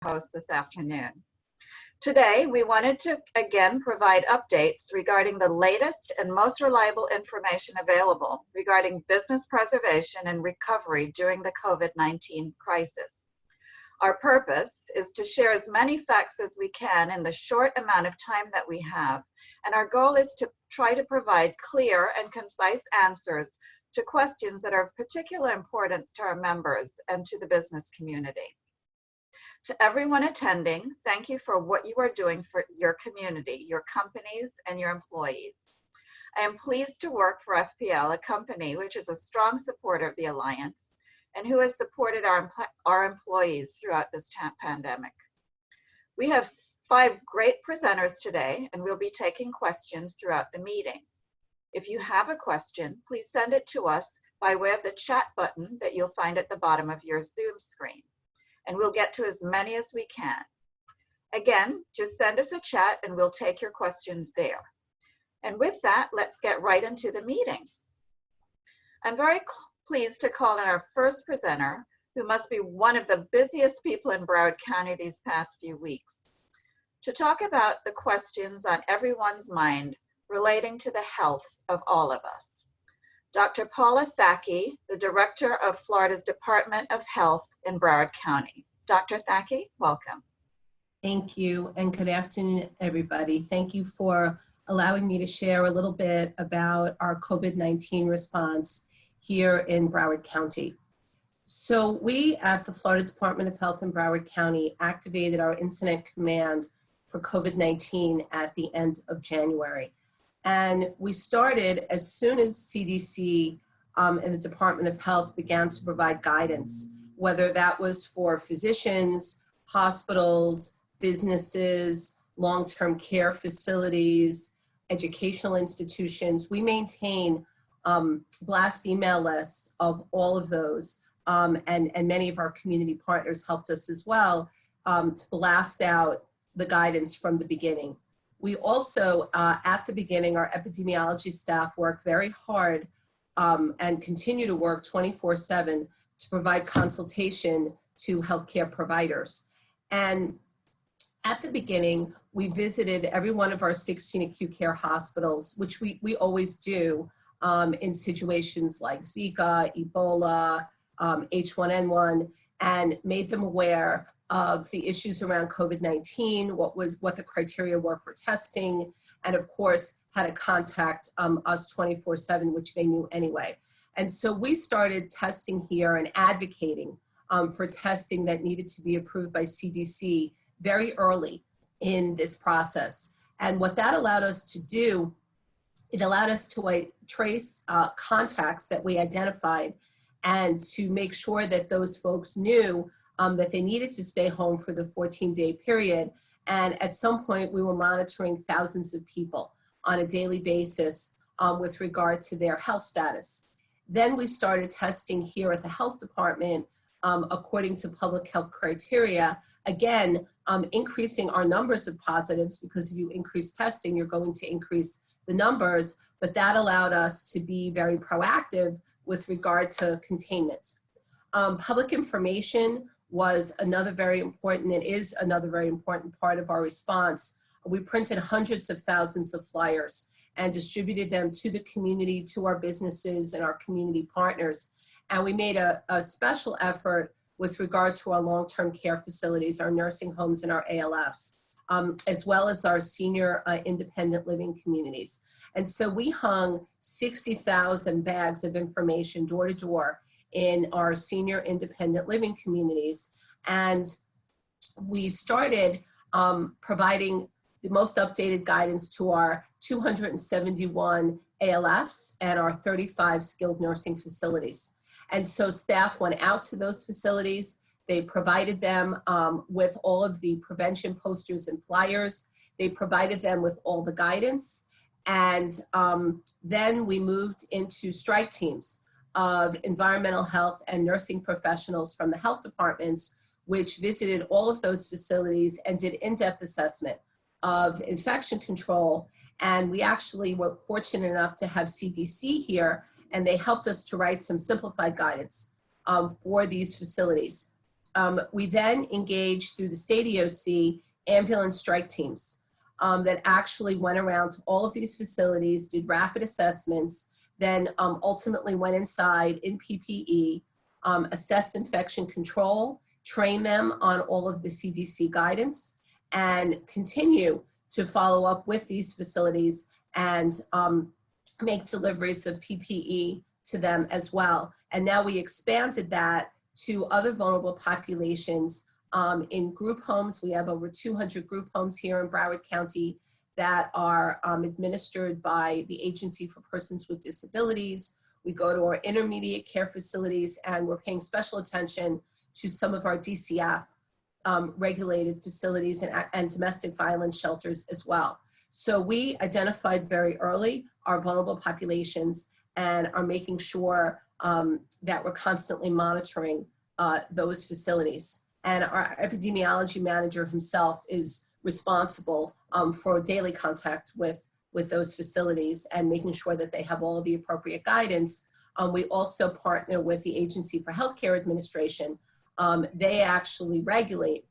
host this afternoon. Today, we wanted to again provide updates regarding the latest and most reliable information available regarding business preservation and recovery during the COVID-19 crisis. Our purpose is to share as many facts as we can in the short amount of time that we have, and our goal is to try to provide clear and concise answers to questions that are of particular importance to our members and to the business community. To everyone attending, thank you for what you are doing for your community, your companies, and your employees. I am pleased to work for FPL, a company which is a strong supporter of the Alliance and who has supported our employees throughout this pandemic. We have 5 great presenters today, and we'll be taking questions throughout the meeting. If you have a question, please send it to us by way of the chat button that you'll find at the bottom of your Zoom screen, and we'll get to as many as we can. Again, just send us a chat and we'll take your questions there. And with that, let's get right into the meeting. I'm very pleased to call in our first presenter, who must be one of the busiest people in Broward County these past few weeks, to talk about the questions on everyone's mind relating to the health of all of us. Dr. Paula Thackey, the Director of Florida's Department of Health in Broward County. Dr. Thackey, welcome. Thank you, and good afternoon, everybody. Thank you for allowing me to share a little bit about our COVID-19 response here in Broward County. So we at the Florida Department of Health in Broward County activated our incident command for COVID-19 at the end of January. And we started as soon as CDC and the Department of Health began to provide guidance, whether that was for physicians, hospitals, businesses, long-term care facilities, educational institutions. We maintain blast email lists of all of those, and many of our community partners helped us as well to blast out the guidance from the beginning. We also, at the beginning, our epidemiology staff worked very hard and continue to work 24/7 to provide consultation to healthcare providers. And at the beginning, we visited every one of our 16 acute care hospitals, which we always do in situations like Zika, Ebola, H1N1, and made them aware of the issues around COVID-19, what the criteria were for testing, and of course, how to contact us 24/7, which they knew anyway. And so we started testing here and advocating for testing that needed to be approved by CDC very early in this process. And what that allowed us to do, it allowed us to trace contacts that we identified and to make sure that those folks knew that they needed to stay home for the 14-day period. And at some point, we were monitoring thousands of people on a daily basis with regard to their health status. Then we started testing here at the health department according to public health criteria, again, increasing our numbers of positives, because if you increase testing, you're going to increase the numbers, but that allowed us to be very proactive with regard to containment. Public information was another very important, and is another very important part of our response. We printed hundreds of thousands of flyers and distributed them to the community, to our businesses and our community partners. And we made a special effort with regard to our long-term care facilities, our nursing homes and our ALFs, as well as our senior independent living communities. And so we hung 60,000 bags of information door to door in our senior independent living communities. And we started providing the most updated guidance to our 271 ALFs and our 35 skilled nursing facilities. And so staff went out to those facilities. They provided them with all of the prevention posters and flyers. They provided them with all the guidance. And then we moved into strike teams of environmental health and nursing professionals from the health departments, which visited all of those facilities and did in-depth assessment of infection control. And we actually were fortunate enough to have CDC here, and they helped us to write some simplified guidance for these facilities. We then engaged through the state EOC ambulance strike teams that actually went around to all of these facilities, did rapid assessments, then ultimately went inside in PPE, assessed infection control, trained them on all of the CDC guidance, and continue to follow up with these facilities and make deliveries of PPE to them as well. And now we expanded that to other vulnerable populations in group homes. We have over 200 group homes here in Broward County that are administered by the Agency for Persons with Disabilities. We go to our intermediate care facilities, and we're paying special attention to some of our DCF regulated facilities and domestic violence shelters as well. So we identified very early our vulnerable populations and are making sure that we're constantly monitoring those facilities. And our epidemiology manager himself is responsible for daily contact with those facilities and making sure that they have all of the appropriate guidance. We also partner with the Agency for Healthcare Administration. They actually regulate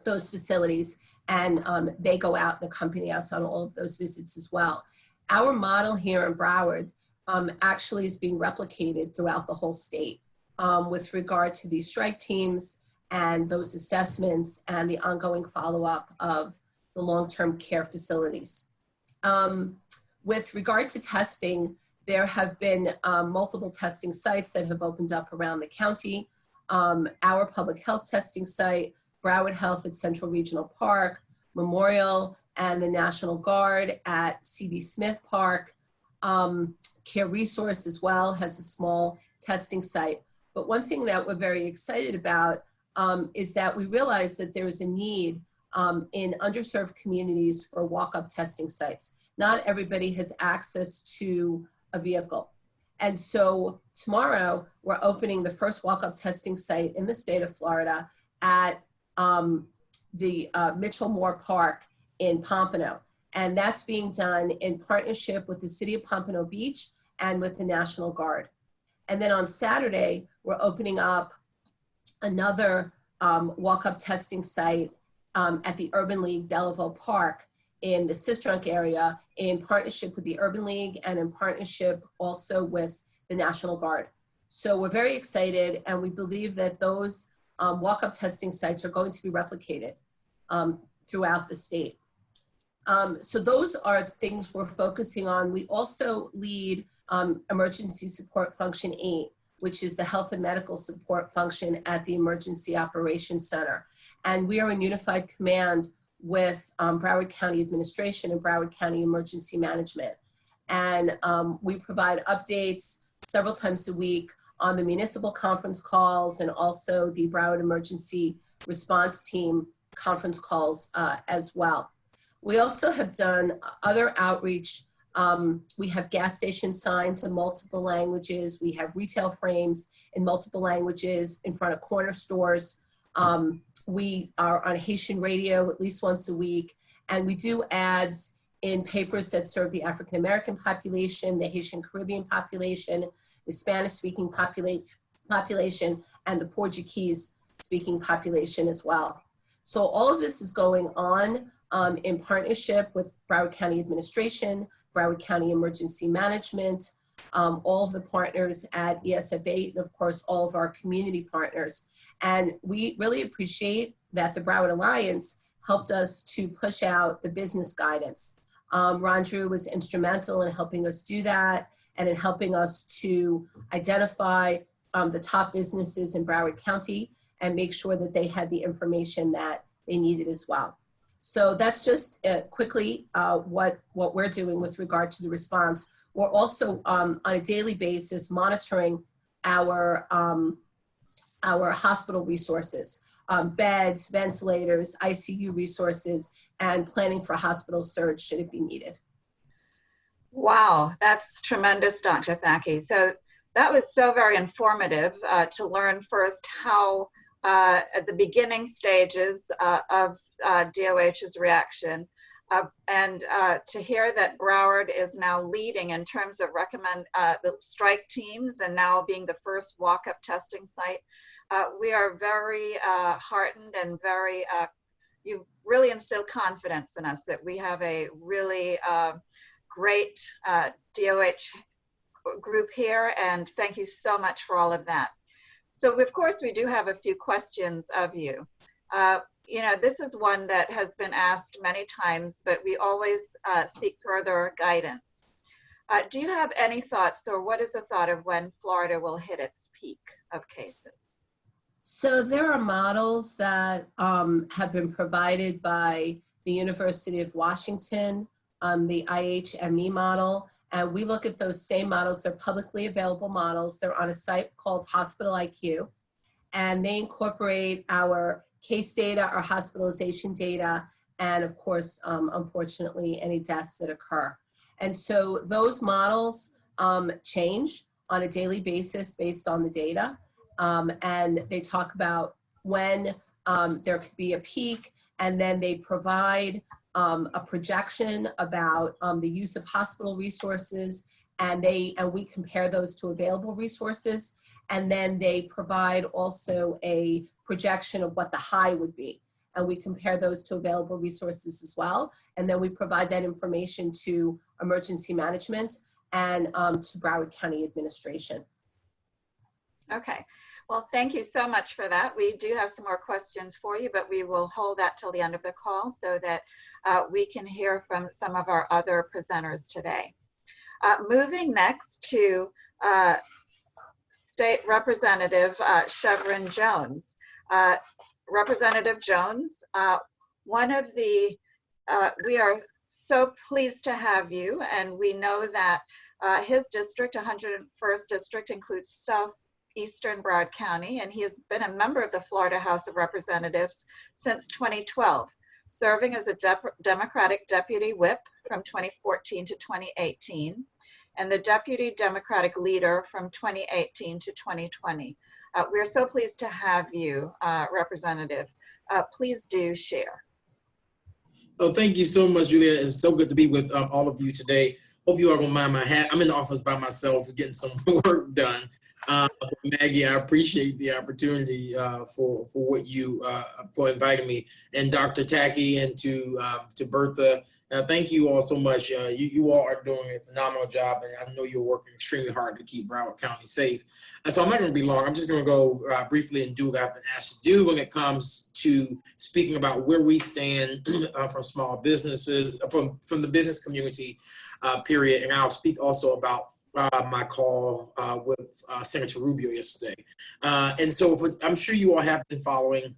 those facilities, and they go out and accompany us on all of those visits as well. Our model here in Broward actually is being replicated throughout the whole state with regard to these strike teams and those assessments and the ongoing follow-up of the long-term care facilities. With regard to testing, there have been multiple testing sites that have opened up around the county. Our public health testing site, Broward Health at Central Regional Park, Memorial and the National Guard at C.B. Smith Park. Care Resource as well has a small testing site. But one thing that we're very excited about is that we realize that there is a need in underserved communities for walk-up testing sites. Not everybody has access to a vehicle. And so tomorrow we're opening the first walk-up testing site in the state of Florida at the Mitchell Moore Park in Pompano. And that's being done in partnership with the City of Pompano Beach and with the National Guard. And then on Saturday, we're opening up another walk-up testing site at the Urban League Delaval Park in the Sistrunk area in partnership with the Urban League and in partnership also with the National Guard. So we're very excited, and we believe that those walk-up testing sites are going to be replicated throughout the state. So those are things we're focusing on. We also lead Emergency Support Function 8, which is the health and medical support function at the Emergency Operations Center. And we are in unified command with Broward County Administration and Broward County Emergency Management. And we provide updates several times a week on the municipal conference calls and also the Broward Emergency Response Team conference calls as well. We also have done other outreach. We have gas station signs in multiple languages. We have retail frames in multiple languages in front of corner stores. We are on Haitian radio at least once a week, and we do ads in papers that serve the African American population, the Haitian Caribbean population, the Spanish speaking population, and the Portuguese speaking population as well. So all of this is going on in partnership with Broward County Administration, Broward County Emergency Management, all of the partners at ESF8, and of course, all of our community partners. And we really appreciate that the Broward Alliance helped us to push out the business guidance. Ron Drew was instrumental in helping us do that and in helping us to identify the top businesses in Broward County and make sure that they had the information that they needed as well. So that's just quickly what we're doing with regard to the response. We're also on a daily basis monitoring our hospital resources, beds, ventilators, ICU resources, and planning for hospital surge should it be needed. Wow, that's tremendous, Dr. Thackey. So that was so very informative to learn first how at the beginning stages of DOH's reaction, and to hear that Broward is now leading in terms of the strike teams and now being the first walk-up testing site. We are very heartened and very, you've really instilled confidence in us that we have a really great DOH group here, and thank you so much for all of that. So of course we do have a few questions of you. You know, this is one that has been asked many times, but we always seek further guidance. Do you have any thoughts, or what is the thought of when Florida will hit its peak of cases? So there are models that have been provided by the University of Washington, the IHME model, and we look at those same models. They're publicly available models. They're on a site called Hospital IQ, and they incorporate our case data, our hospitalization data, and of course, unfortunately, any deaths that occur. And so those models change on a daily basis based on the data. And they talk about when there could be a peak, and then they provide a projection about the use of hospital resources, and we compare those to available resources, and then they provide also a projection of what the high would be, and we compare those to available resources as well, and then we provide that information to emergency management and to Broward County administration. Okay. Well, thank you so much for that. We do have some more questions for you, but we will hold that till the end of the call so that we can hear from some of our other presenters today. Moving next to State Representative Chevron Jones. Representative Jones, we are so pleased to have you, and we know that his district, 101st District, includes Southeastern Broward County, and he has been a member of the Florida House of Representatives since 2012, serving as a Democratic Deputy Whip from 2014 to 2018, and the Deputy Democratic Leader from 2018 to 2020. We're so pleased to have you, Representative. Please do share. Oh, thank you so much, Julia. It's so good to be with all of you today. Hope you all don't mind my hat. I'm in the office by myself getting some work done. Maggie, I appreciate the opportunity for what you for inviting me, and Dr. Tacky, and to Bertha. Thank you all so much. You all are doing a phenomenal job, and I know you're working extremely hard to keep Broward County safe. And so I'm not going to be long. I'm just going to go briefly and do what I've been asked to do when it comes to speaking about where we stand from small businesses, from the business community, period. And I'll speak also about my call with Senator Rubio yesterday. And so I'm sure you all have been following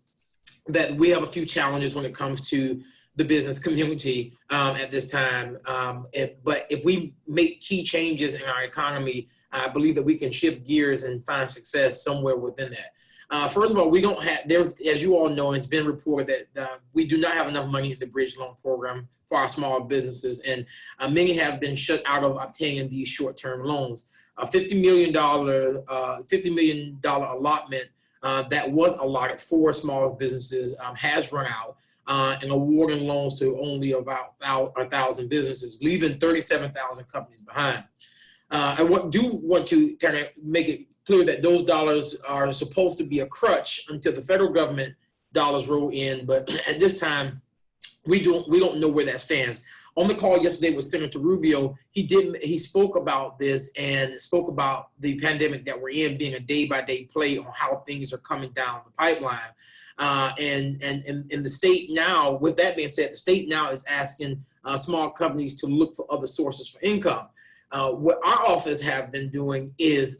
that we have a few challenges when it comes to the business community at this time. But if we make key changes in our economy, I believe that we can shift gears and find success somewhere within that. First of all, we don't have, as you all know, it's been reported that we do not have enough money in the bridge loan program for our small businesses, and many have been shut out of obtaining these short-term loans. A $50 million allotment that was allotted for small businesses has run out, and awarding loans to only about 1,000 businesses, leaving 37,000 companies behind. I do want to kind of make it clear that those dollars are supposed to be a crutch until the federal government dollars roll in, but at this time, we don't know where that stands. On the call yesterday with Senator Rubio, he spoke about this and spoke about the pandemic that we're in being a day-by-day play on how things are coming down the pipeline. And the state now, with that being said, the state now is asking small companies to look for other sources for income. What our office have been doing is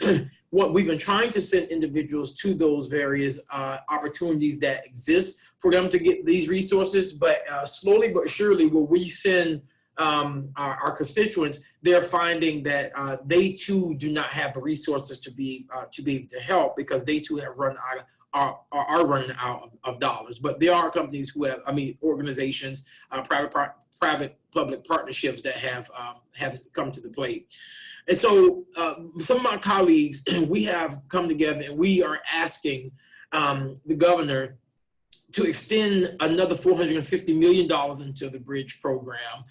what we've been trying to send individuals to those various opportunities that exist for them to get these resources, but slowly but surely, when we send our constituents, they're finding that they too do not have the resources to be able to help, because they too have are running out of dollars. But there are companies who have, organizations, private-public partnerships that have come to the plate. And so some of my colleagues, we have come together and we are asking the governor to extend another $450 million into the bridge program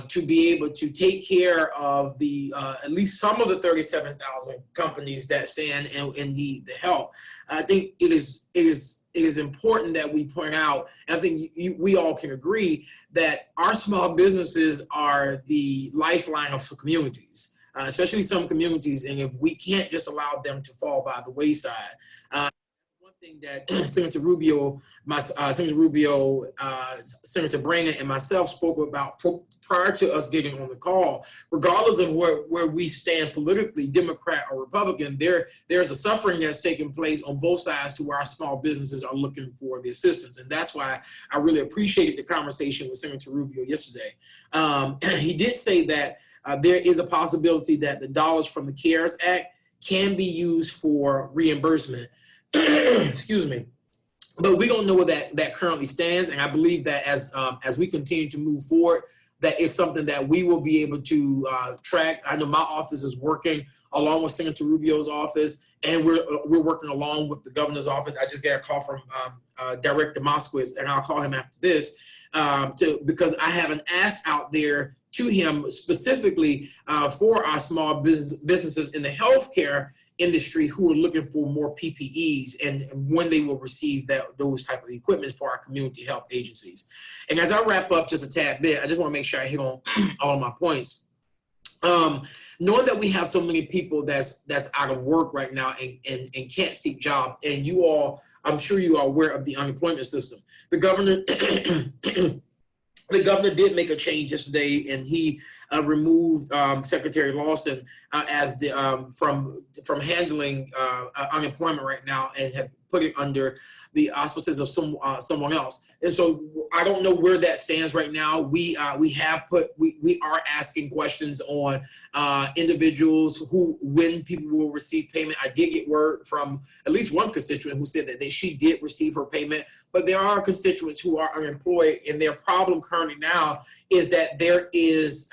to be able to take care of the at least some of the 37,000 companies that stand and need the help. I think it is important that we point out, and I think we all can agree, that our small businesses are the lifeline of communities, especially some communities, and if we can't just allow them to fall by the wayside. Thing that Senator Rubio, Senator Brannan, and myself spoke about prior to us getting on the call. Regardless of where we stand politically, Democrat or Republican, there's a suffering that's taking place on both sides to where our small businesses are looking for the assistance. And that's why I really appreciated the conversation with Senator Rubio yesterday. He did say that there is a possibility that the dollars from the CARES Act can be used for reimbursement. Excuse me, but we don't know where that currently stands, and I believe that as we continue to move forward, that is something that we will be able to track. I know my office is working along with Senator Rubio's office, and we're working along with the governor's office. I just got a call from Director Moskowitz, and I'll call him after this because I have an ask out there to him specifically for our small businesses in the healthcare industry who are looking for more PPEs and when they will receive those type of equipment for our community health agencies. And as I wrap up just a tad bit, I just want to make sure I hit on all of my points. Knowing that we have so many people that's out of work right now and can't seek jobs, and you all, I'm sure you are aware of the unemployment system. The governor did make a change yesterday, and he removed Secretary Lawson as the from handling unemployment right now, and have put it under the auspices of someone else. And so I don't know where that stands right now. We are asking questions on individuals when people will receive payment. I did get word from at least one constituent who said that she did receive her payment, but there are constituents who are unemployed, and their problem currently now is that there's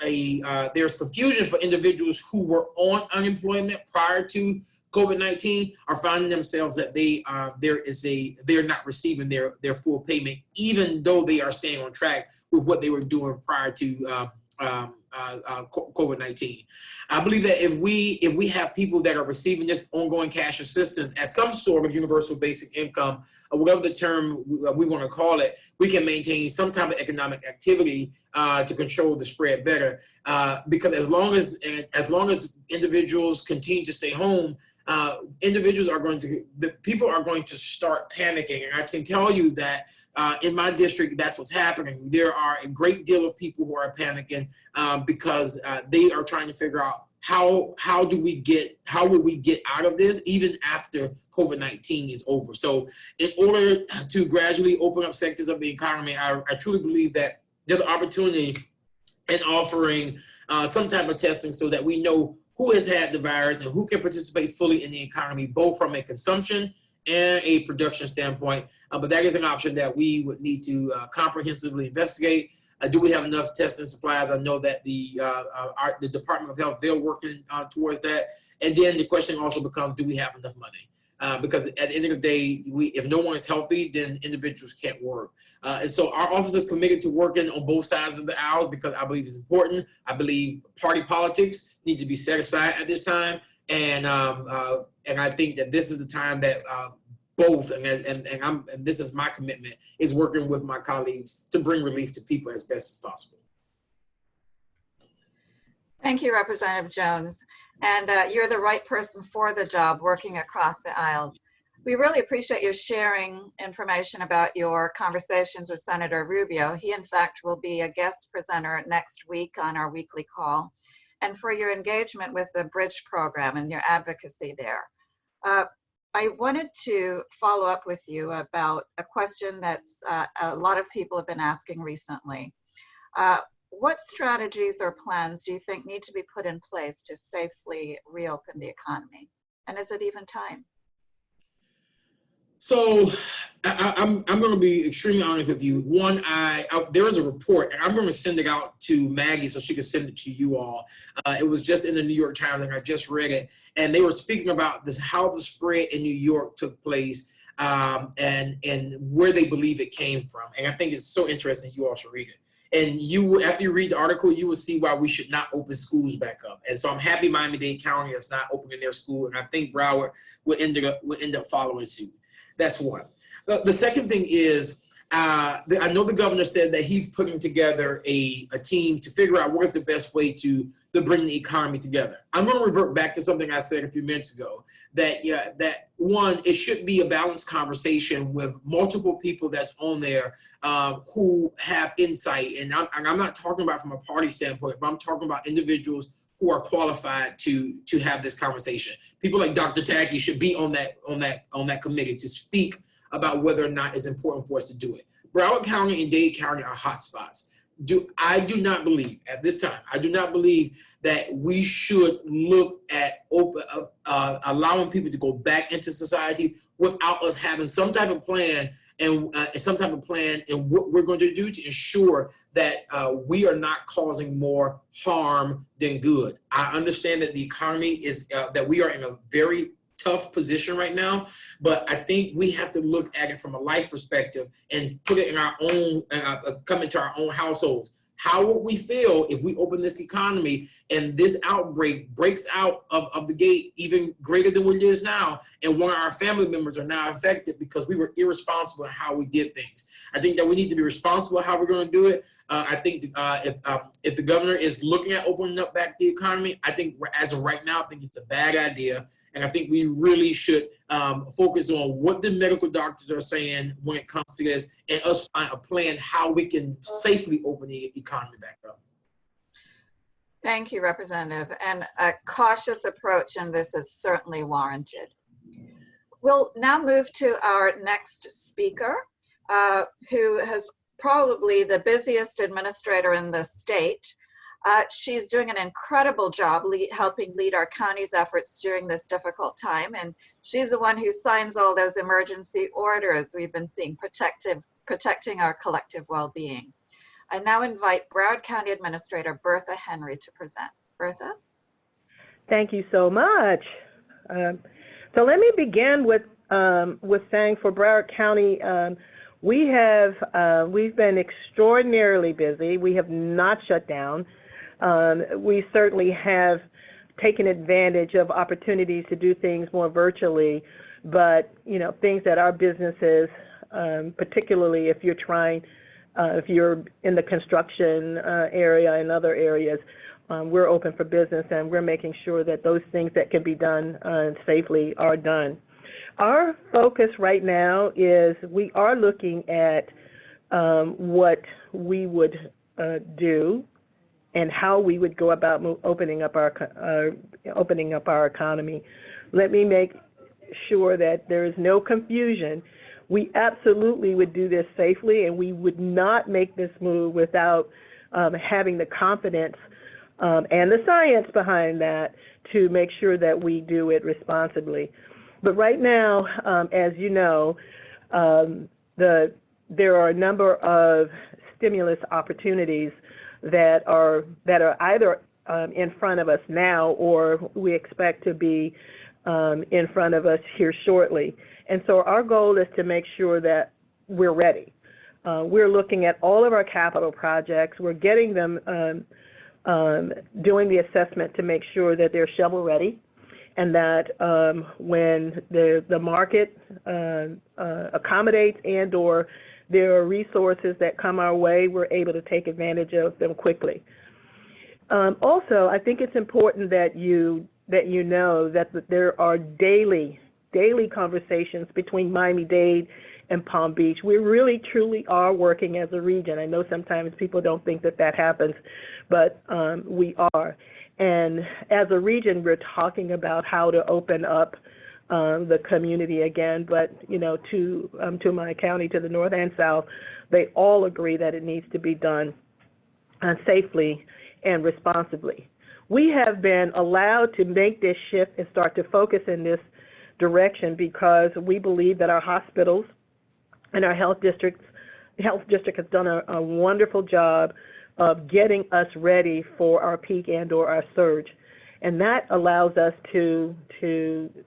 confusion for individuals who were on unemployment prior to COVID-19 are finding themselves that they're not receiving their full payment, even though they are staying on track with what they were doing prior to COVID-19. I believe that if we have people that are receiving this ongoing cash assistance as some sort of universal basic income, or whatever the term we want to call it, we can maintain some type of economic activity to control the spread better. Because as long as individuals continue to stay home, people are going to start panicking. And I can tell you that in my district, that's what's happening. There are a great deal of people who are panicking because they are trying to figure out how will we get out of this even after COVID-19 is over. So in order to gradually open up sectors of the economy, I truly believe that there's an opportunity in offering some type of testing so that we know who has had the virus and who can participate fully in the economy, both from a consumption and a production standpoint. But that is an option that we would need to comprehensively investigate. Do we have enough testing supplies? I know that the Department of Health, they're working towards that. And then the question also becomes, do we have enough money? Because at the end of the day, if no one is healthy, then individuals can't work. And so our office is committed to working on both sides of the aisle because I believe it's important. I believe party politics need to be set aside at this time. And I think that this is the time that both, and this is my commitment, is working with my colleagues to bring relief to people as best as possible. Thank you, Representative Jones. And you're the right person for the job working across the aisle. We really appreciate you sharing information about your conversations with Senator Rubio. He, in fact, will be a guest presenter next week on our weekly call, and for your engagement with the Bridge program and your advocacy there. I wanted to follow up with you about a question that's a lot of people have been asking recently. What strategies or plans do you think need to be put in place to safely reopen the economy? And is it even time? So I'm going to be extremely honest with you. One, there is a report, and I'm going to send it out to Maggie so she can send it to you all. It was just in the New York Times, and I just read it. And they were speaking about this, how the spread in New York took place and where they believe it came from. And I think it's so interesting. You all should read it. And after you read the article, you will see why we should not open schools back up. And so I'm happy Miami-Dade County is not opening their school, and I think Broward will end up following suit. That's one. The second thing is, I know the governor said that he's putting together a team to figure out what is the best way to bring the economy together. I'm going to revert back to something I said a few minutes ago, that one, it should be a balanced conversation with multiple people that's on there who have insight. And I'm not talking about from a party standpoint, but I'm talking about individuals who are qualified to have this conversation. People like Dr. Tacky should be on that committee to speak about whether or not it's important for us to do it. Broward County and Dade County are hot spots. I do not believe at this time, I do not believe that we should look at allowing people to go back into society without us having some type of plan and what we're going to do to ensure that we are not causing more harm than good. I understand that the economy is, that we are in a very tough position right now, but I think we have to look at it from a life perspective and put it in our own, come into our own households. How would we feel if we open this economy and this outbreak breaks out of the gate even greater than what it is now, and one of our family members are now affected because we were irresponsible in how we did things? I think that we need to be responsible how we're going to do it. I think if the governor is looking at opening up back the economy, I think as of right now, I think it's a bad idea. And I think we really should focus on what the medical doctors are saying when it comes to this, and us find a plan how we can safely open the economy back up. Thank you, Representative. And a cautious approach in this is certainly warranted. We'll now move to our next speaker, who has probably the busiest administrator in the state. She's doing an incredible job helping lead our county's efforts during this difficult time. And she's the one who signs all those emergency orders we've been seeing, protecting our collective well-being. I now invite Broward County Administrator Bertha Henry to present. Bertha? Thank you so much. So let me begin with saying for Broward County, we've been extraordinarily busy. We have not shut down. We certainly have taken advantage of opportunities to do things more virtually, but things that our businesses, particularly if you're in the construction area and other areas, we're open for business, and we're making sure that those things that can be done safely are done. Our focus right now is we are looking at what we would do and how we would go about opening up our economy. Let me make sure that there is no confusion. We absolutely would do this safely, and we would not make this move without having the confidence and the science behind that to make sure that we do it responsibly. But right now, as you know, there are a number of stimulus opportunities that are either in front of us now, or we expect to be in front of us here shortly. And so our goal is to make sure that we're ready. We're looking at all of our capital projects. We're getting them, doing the assessment to make sure that they're shovel ready, and that when the market accommodates and or there are resources that come our way, we're able to take advantage of them quickly. Also, I think it's important that you know that there are daily conversations between Miami-Dade and Palm Beach. We really, truly are working as a region. I know sometimes people don't think that happens, but we are. And as a region, we're talking about how to open up the community again, but to my county, to the north and south, they all agree that it needs to be done safely and responsibly. We have been allowed to make this shift and start to focus in this direction because we believe that our hospitals and our health district has done a wonderful job of getting us ready for our peak and or our surge. And that allows us to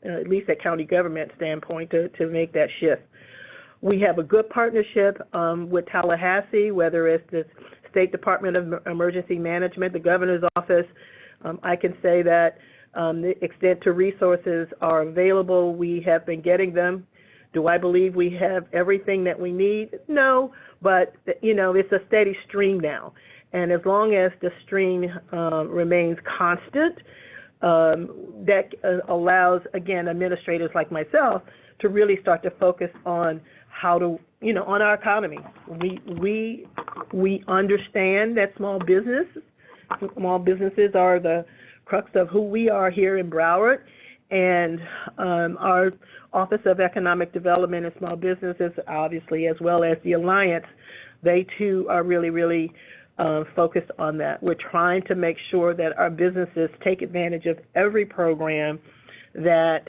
at least at county government standpoint, to make that shift. We have a good partnership with Tallahassee, whether it's the State Department of Emergency Management, the governor's office. I can say that the extent to resources are available. We have been getting them. Do I believe we have everything that we need? No, but it's a steady stream now. And as long as the stream remains constant, that allows, again, administrators like myself to really start to focus on how to, on our economy. We understand that small businesses are the crux of who we are here in Broward, and our Office of Economic Development and Small Businesses, obviously, as well as the Alliance, they too are really, really focused on that. We're trying to make sure that our businesses take advantage of every program that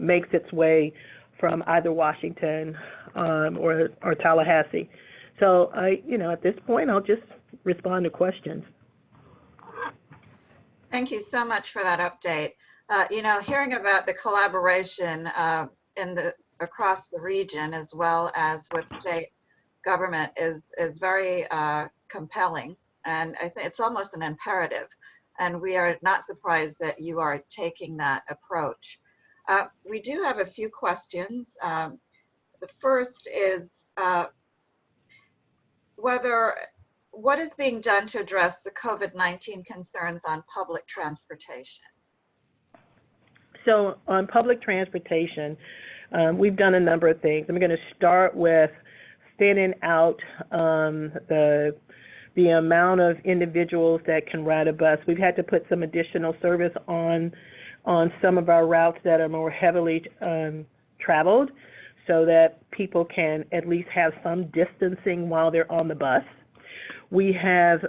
makes its way from either Washington or Tallahassee. So at this point, I'll just respond to questions. Thank you so much for that update. Hearing about the collaboration across the region as well as with state government is very compelling, and I think it's almost an imperative. And we are not surprised that you are taking that approach. We do have a few questions. The first is what is being done to address the COVID-19 concerns on public transportation? So on public transportation, we've done a number of things. I'm going to start with thinning out the amount of individuals that can ride a bus. We've had to put some additional service on some of our routes that are more heavily traveled, so that people can at least have some distancing while they're on the bus. We have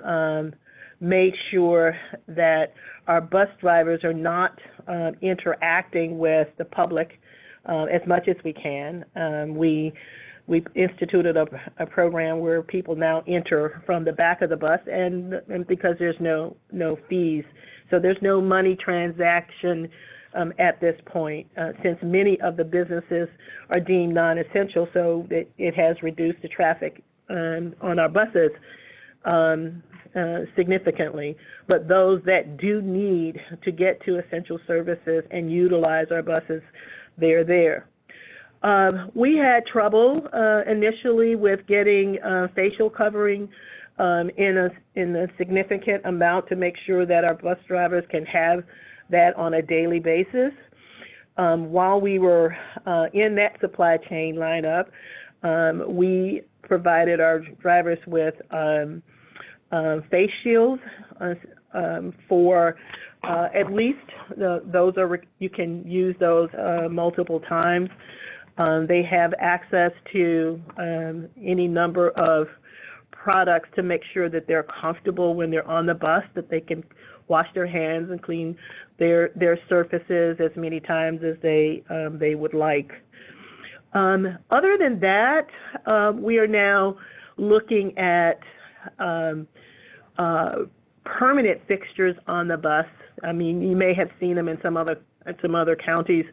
made sure that our bus drivers are not interacting with the public as much as we can. We've instituted a program where people now enter from the back of the bus, and because there's no fees. So there's no money transaction at this point, since many of the businesses are deemed non-essential, so it has reduced the traffic on our buses significantly. But those that do need to get to essential services and utilize our buses, they're there. We had trouble initially with getting facial covering in a significant amount to make sure that our bus drivers can have that on a daily basis. While we were in that supply chain lineup, we provided our drivers with face shields for at least those are you can use those multiple times. They have access to any number of products to make sure that they're comfortable when they're on the bus, that they can wash their hands and clean their surfaces as many times as they would like. Other than that, we are now looking at permanent fixtures on the bus. I mean, you may have seen them in some other counties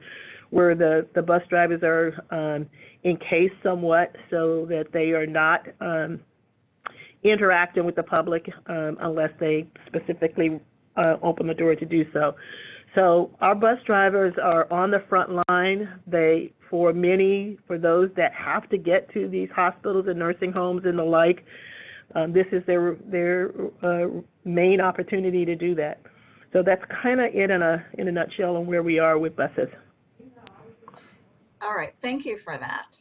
where the bus drivers are encased somewhat so that they are not interacting with the public unless they specifically open the door to do so. So our bus drivers are on the front line. For those that have to get to these hospitals and nursing homes and the like, this is their main opportunity to do that. So that's kind of it in a nutshell on where we are with buses. All right, thank you for that.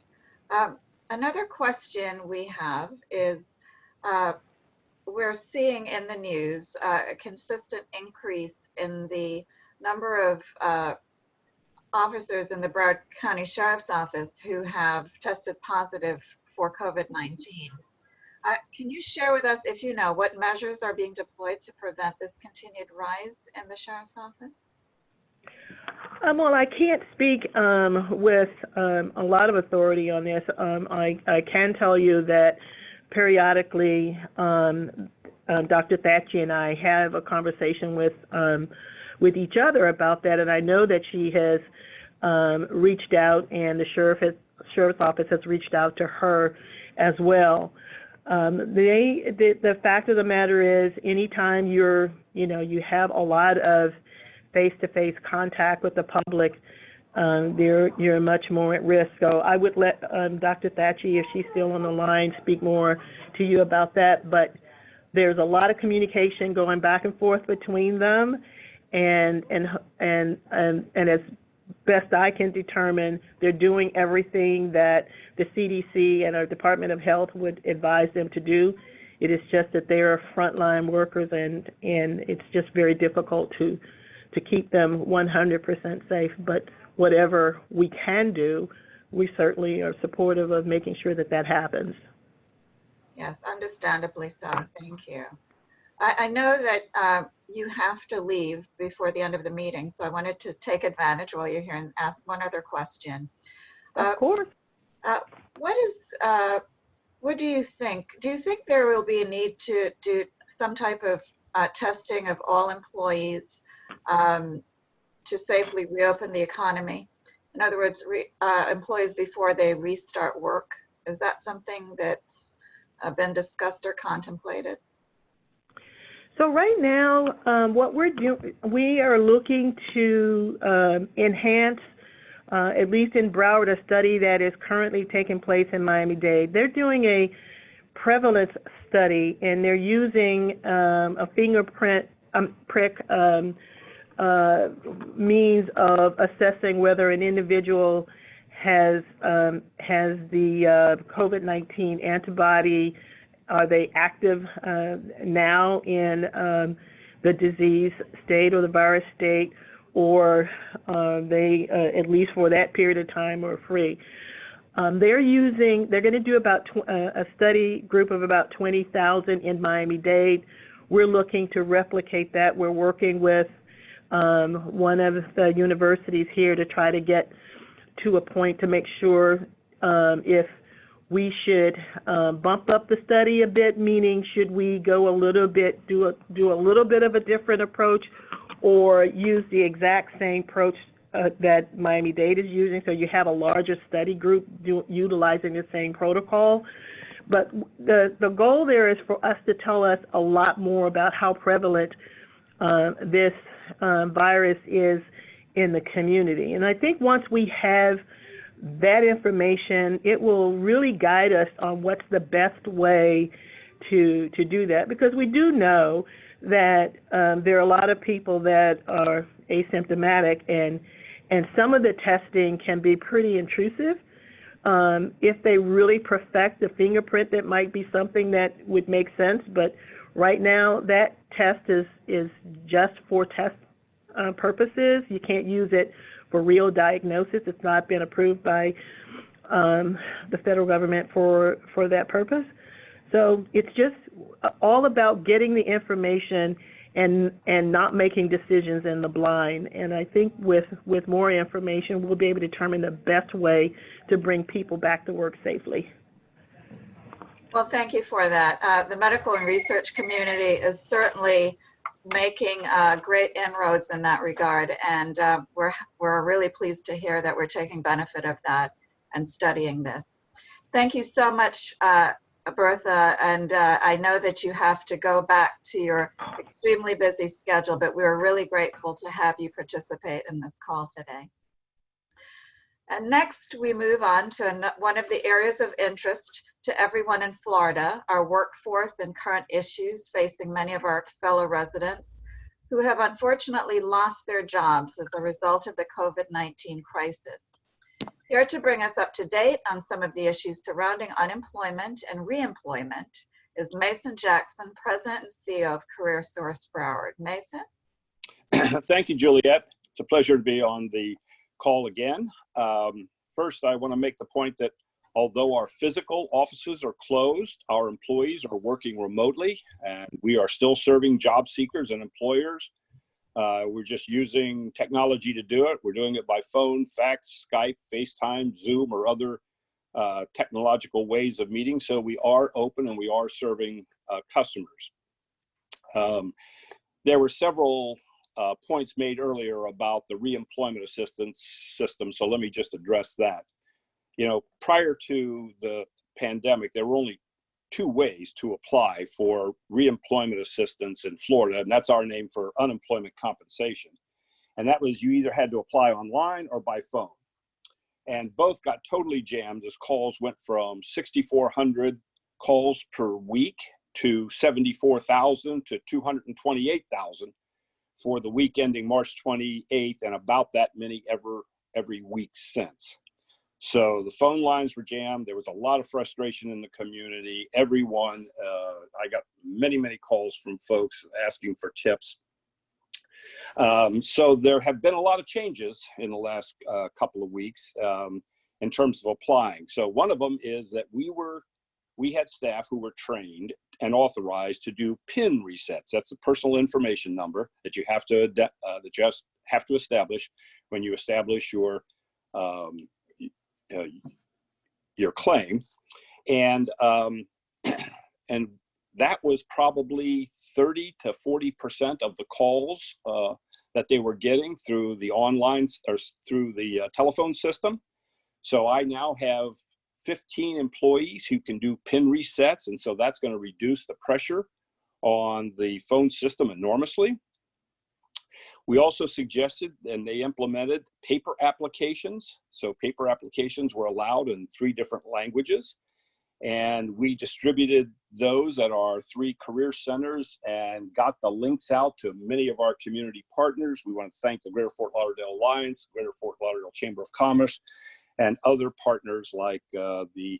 Another question we have is, we're seeing in the news a consistent increase in the number of officers in the Broward County Sheriff's Office who have tested positive for COVID-19. Can you share with us, if you know, what measures are being deployed to prevent this continued rise in the Sheriff's Office? Well, I can't speak with a lot of authority on this. I can tell you that periodically, Dr. Thatchie and I have a conversation with each other about that, and I know that she has reached out, and the sheriff's office has reached out to her as well. The fact of the matter is, anytime you have a lot of face-to-face contact with the public, you're much more at risk. So I would let Dr. Thatchie, if she's still on the line, speak more to you about that. But there's a lot of communication going back and forth between them, and as best I can determine, they're doing everything that the CDC and our Department of Health would advise them to do. It is just that they are frontline workers, and it's just very difficult to keep them 100% safe. But whatever we can do, we certainly are supportive of making sure that that happens. Yes, understandably so. Thank you. I know that you have to leave before the end of the meeting, so I wanted to take advantage while you're here and ask one other question. Of course. What do you think? Do you think there will be a need to do some type of testing of all employees to safely reopen the economy? In other words, employees before they restart work. Is that something that's been discussed or contemplated? So right now, what we're doing, we are looking to enhance, at least in Broward, a study that is currently taking place in Miami-Dade. They're doing a prevalence study, and they're using a fingerprint prick means of assessing whether an individual has the COVID-19 antibody. Are they active now in the disease state or the virus state, or they, at least for that period of time, are free? They're going to do about a study group of about 20,000 in Miami-Dade. We're looking to replicate that. We're working with one of the universities here to try to get to a point to make sure if we should bump up the study a bit, meaning should we go a little bit, do a little bit of a different approach, or use the exact same approach that Miami-Dade is using, so you have a larger study group utilizing the same protocol. But the goal there is for us to tell us a lot more about how prevalent this virus is in the community. And I think once we have that information, it will really guide us on what's the best way to do that, because we do know that there are a lot of people that are asymptomatic, and some of the testing can be pretty intrusive. If they really perfect the fingerprint, that might be something that would make sense, but right now that test is just for test purposes. You can't use it for real diagnosis. It's not been approved by the federal government for that purpose. So it's just all about getting the information and not making decisions in the blind. And I think with more information, we'll be able to determine the best way to bring people back to work safely. Well, thank you for that. The medical and research community is certainly making great inroads in that regard, and we're really pleased to hear that we're taking benefit of that and studying this. Thank you so much, Bertha, and I know that you have to go back to your extremely busy schedule, but we're really grateful to have you participate in this call today. And next, we move on to one of the areas of interest to everyone in Florida, our workforce and current issues facing many of our fellow residents who have unfortunately lost their jobs as a result of the COVID-19 crisis. Here to bring us up to date on some of the issues surrounding unemployment and reemployment is Mason Jackson, President and CEO of CareerSource Broward. Mason? Thank you, Juliet. It's a pleasure to be on the call again. First, I want to make the point that although our physical offices are closed, our employees are working remotely, and we are still serving job seekers and employers. We're just using technology to do it. We're doing it by phone, fax, Skype, FaceTime, Zoom, or other technological ways of meeting. So we are open and we are serving customers. There were several points made earlier about the reemployment assistance system. So let me just address that. You know, prior to the pandemic, there were only two ways to apply for reemployment assistance in Florida, and that's our name for unemployment compensation. And that was you either had to apply online or by phone. And both got totally jammed as calls went from 6,400 calls per week to 74,000 to 228,000 for the week ending March 28th, and about that many every week since. So the phone lines were jammed. There was a lot of frustration in the community. Everyone, I got many calls from folks asking for tips. So there have been a lot of changes in the last couple of weeks in terms of applying. So one of them is that we had staff who were trained and authorized to do PIN resets. That's a personal information number that you have to establish when you establish your claim, and that was probably 30 to 40% of the calls that they were getting through the online or through the telephone system. So I now have 15 employees who can do PIN resets, and so that's going to reduce the pressure on the phone system enormously. We also suggested, and they implemented, paper applications. So paper applications were allowed in 3 different languages, and we distributed those at our 3 career centers and got the links out to many of our community partners. We want to thank the Greater Fort Lauderdale Alliance, Greater Fort Lauderdale Chamber of Commerce, and other partners like the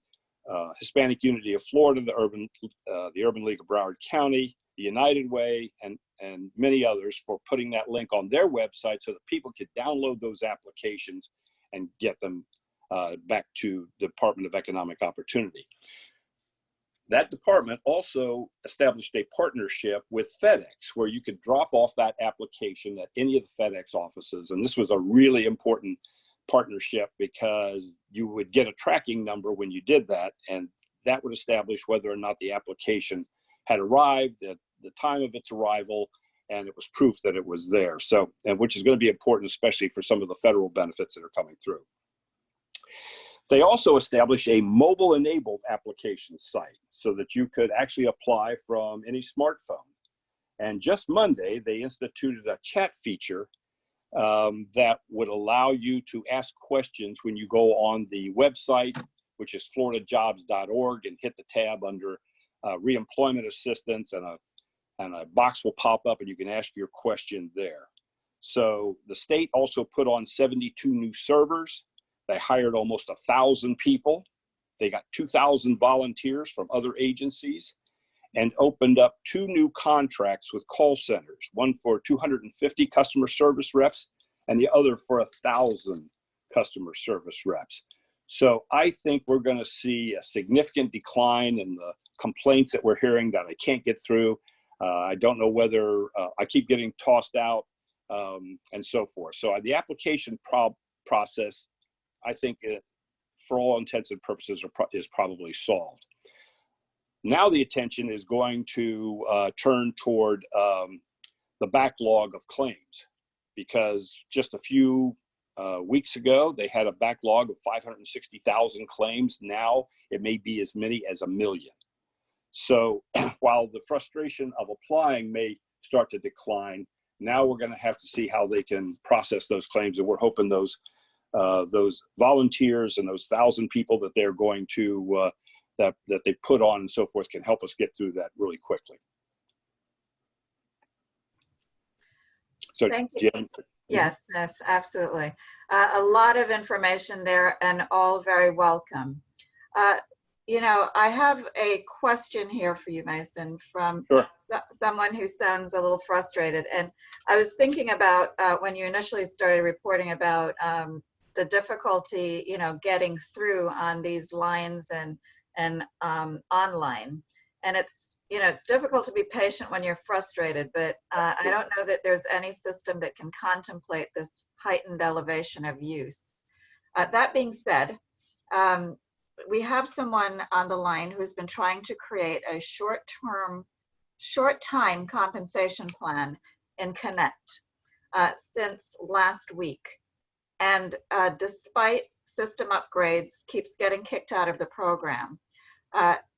Hispanic Unity of Florida, the Urban League of Broward County, the United Way, and many others for putting that link on their website so that people could download those applications and get them back to the Department of Economic Opportunity. That department also established a partnership with FedEx where you could drop off that application at any of the FedEx offices. And this was a really important partnership because you would get a tracking number when you did that, and that would establish whether or not the application had arrived at the time of its arrival, and it was proof that it was there. So, and which is going to be important, especially for some of the federal benefits that are coming through. They also established a mobile-enabled application site so that you could actually apply from any smartphone. And just Monday, they instituted a chat feature that would allow you to ask questions when you go on the website, which is floridajobs.org, and hit the tab under reemployment assistance, and a box will pop up and you can ask your question there. So the state also put on 72 new servers. They hired almost 1,000 people. They got 2,000 volunteers from other agencies and opened up 2 new contracts with call centers, one for 250 customer service reps and the other for 1,000 customer service reps. So I think we're going to see a significant decline in the complaints that we're hearing that I can't get through. I don't know whether I keep getting tossed out and so forth. So the application process, I think for all intents and purposes is probably solved. Now the attention is going to turn toward the backlog of claims, because just a few weeks ago, they had a backlog of 560,000 claims. Now it may be as many as 1 million. So while the frustration of applying may start to decline, now we're going to have to see how they can process those claims. And we're hoping those volunteers and those 1,000 people that they're going to, that they put on and so forth can help us get through that really quickly. So thank you. Yes, absolutely. A lot of information there and all very welcome. You know, I have a question here for you, Mason, from someone who sounds a little frustrated. And I was thinking about when you initially started reporting about the difficulty, you know, getting through on these lines and online. And it's, you know, it's difficult to be patient when you're frustrated, but I don't know that there's any system that can contemplate this heightened elevation of use. That being said, we have someone on the line who's been trying to create a short-time compensation plan in Connect since last week. And despite system upgrades, keeps getting kicked out of the program.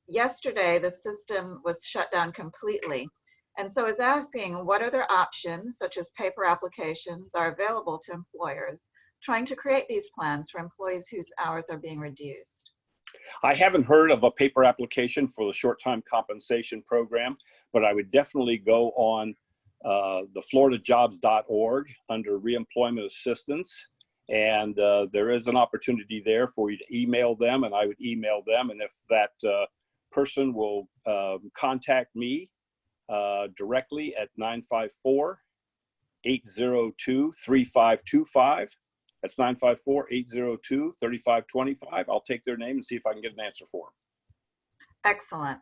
Yesterday, the system was shut down completely. And so is asking what other options, such as paper applications, are available to employers trying to create these plans for employees whose hours are being reduced. I haven't heard of a paper application for the short-time compensation program, but I would definitely go on the floridajobs.org under reemployment assistance. And there is an opportunity there for you to email them, and I would email them. And if that person will contact me directly at 954-802-3525. That's 954-802-3525. I'll take their name and see if I can get an answer for them. Excellent.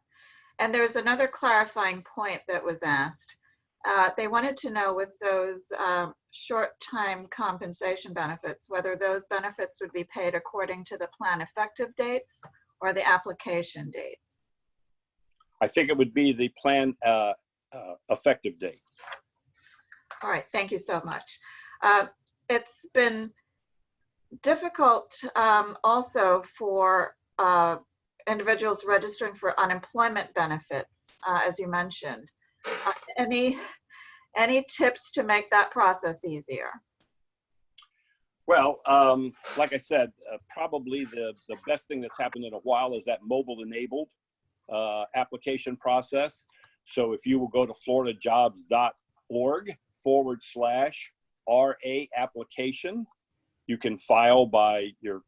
And there's another clarifying point that was asked. They wanted to know with those short-time compensation benefits, whether those benefits would be paid according to the plan effective dates or the application dates. I think it would be the plan effective date. All right, thank you so much. It's been difficult also for individuals registering for unemployment benefits, as you mentioned. Any tips to make that process easier? Well, like I said, probably the best thing that's happened in a while is that mobile enabled application process. So if you will go to floridajobs.org/RA application, you can file by your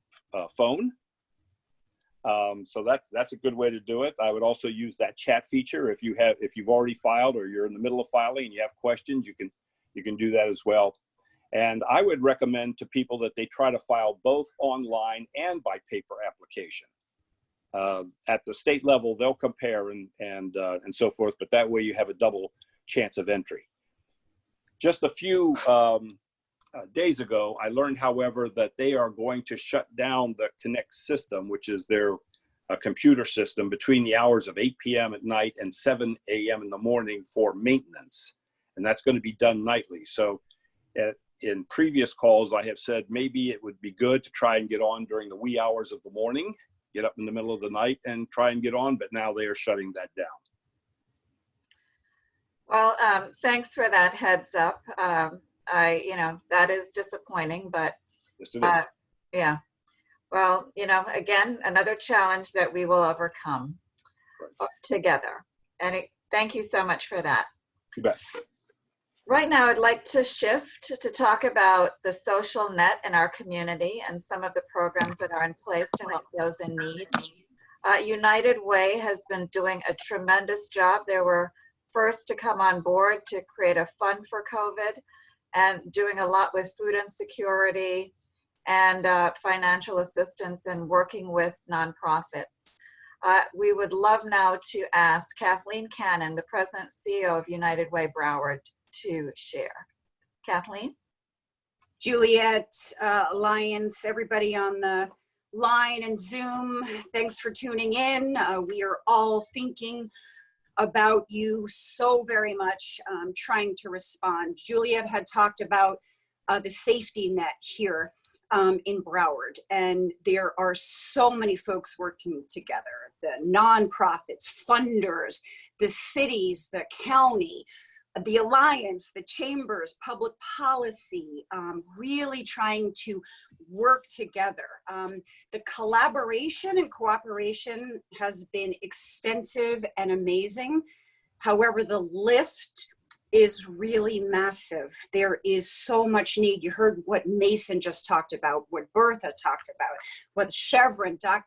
phone. So that's a good way to do it. I would also use that chat feature if you've already filed or you're in the middle of filing and you have questions, you can do that as well. And I would recommend to people that they try to file both online and by paper application. At the state level, they'll compare and so forth, but that way you have a double chance of entry. Just a few days ago, I learned, however, that they are going to shut down the Connect system, which is their computer system, between the hours of 8 p.m. at night and 7 a.m. in the morning for maintenance. And that's going to be done nightly. So in previous calls, I have said maybe it would be good to try and get on during the wee hours of the morning, get up in the middle of the night and try and get on, but now they are shutting that down. Well, thanks for that heads up. That is disappointing, but Yes, it is. yeah. Well, again, another challenge that we will overcome together. And thank you so much for that. You bet. Right now, I'd like to shift to talk about the social net in our community and some of the programs that are in place to help those in need. United Way has been doing a tremendous job. They were first to come on board to create a fund for COVID and doing a lot with food insecurity and financial assistance and working with nonprofits. We would love now to ask Kathleen Cannon, the President and CEO of United Way Broward, to share. Kathleen? Juliet, Alliance, everybody on the line and Zoom, thanks for tuning in. We are all thinking about you so very much, trying to respond. Juliet had talked about the safety net here in Broward, and there are so many folks working together, the nonprofits, funders, the cities, the county, the Alliance, the chambers, public policy, really trying to work together. The collaboration and cooperation has been extensive and amazing. However, the lift is really massive. There is so much need. You heard what Mason just talked about, what Bertha talked about, what Chevron, I